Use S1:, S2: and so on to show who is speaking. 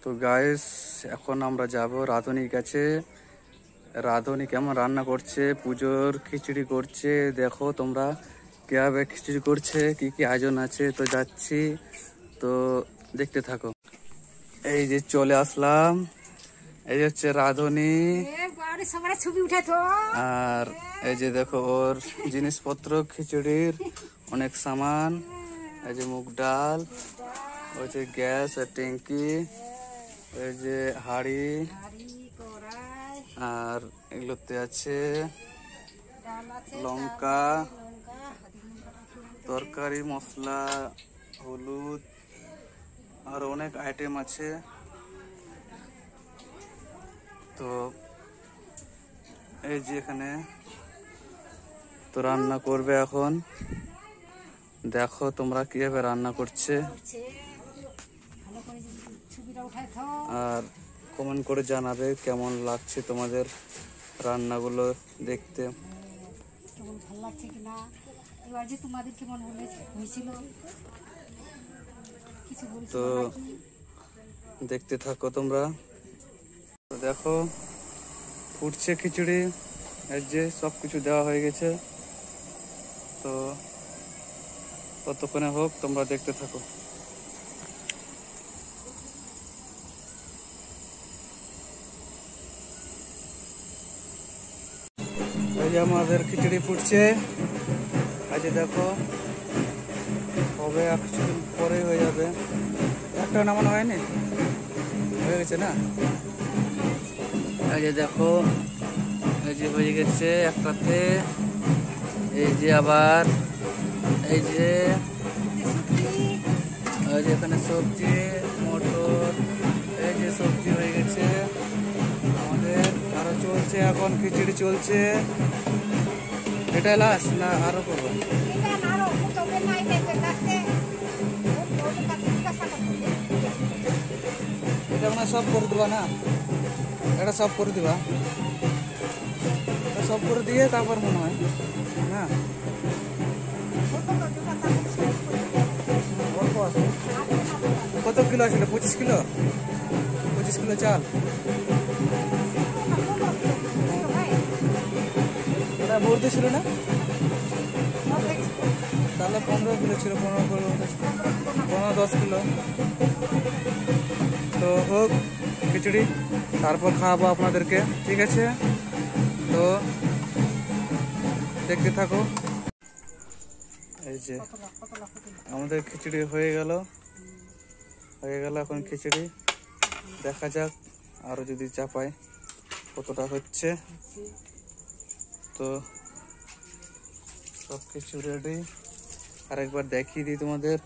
S1: তো গাইস, এখন আমরা যাব রাঁধুনির কাছে। রাঁধুনি কেমন রান্না করছে, পুজোর খিচুড়ি করছে। দেখো তোমরা কিভাবে খিচুড়ি করছে, কি কি আয়োজন আছে। তো যাচ্ছি, তো দেখতে থাকো। এই যে চলে আসলাম, এই হচ্ছে রাঁধুনি। আর এই যে দেখো ওর জিনিসপত্র, খিচুড়ির অনেক সামান। এই যে মুগ ডাল, ওই যে গ্যাস আর ট্যাঙ্কি, এই যে হাঁড়ি, আর এগুলোতে আছে লঙ্কা, তরকারি মশলা, হলুদ, আর অনেক আইটেম আছে। তো এই যে এখানে তো রান্না করবে এখন। দেখো তোমরা কিভাবে রান্না করছে, আর কমেন্ট করে জানাবে কেমন লাগছে তোমাদের রান্নাগুলো দেখতে। তো দেখতে থাকো তোমরা। তো দেখো ফুটছে খিচুড়ি, এই যে সবকিছু দেওয়া হয়ে গেছে। তো ততক্ষণে হোক, তোমরা দেখতে থাকো। এই যে আমাদের খিচুড়ি ফুটছে, এই যে দেখো হবে, আর কিছুদিন পরে হয়ে যাবে। একটা নামানো হয়নি, হয়ে গেছে না? এই যে দেখো, এই যে হয়ে গেছে একটাতে। এই যে আবার এই যে এখানে সবজি, মটর, এই যে সবজি হয়ে গেছে আমাদের। আরো চলছে, এখন খিচুড়ি চলছে। এটাই লাস্ট না আরো করবো? এটা মানে সব করে দিবা না? এটা সব করে দিবা, সব করে দিয়ে তারপর মনে হয় না? কত কিলো ছিল? 25 কিলো? 25 কিলো চাল। ওটা ভর্তি ছিল না? তাহলে 15 কিলো ছিল, 15-10 কিলো। তো হোক খিচুড়ি, তারপর খাওয়াবো আপনাদেরকে, ঠিক আছে? তো দেখতে থাকো। এই যে আমাদের খিচুড়ি হয়ে গেল এখন খিচুড়ি দেখা যাক আরো যদি চাপায় কতটা হচ্ছে। তো সব কিছু রেডি, আরেকবার দেখিয়ে দিই তোমাদের।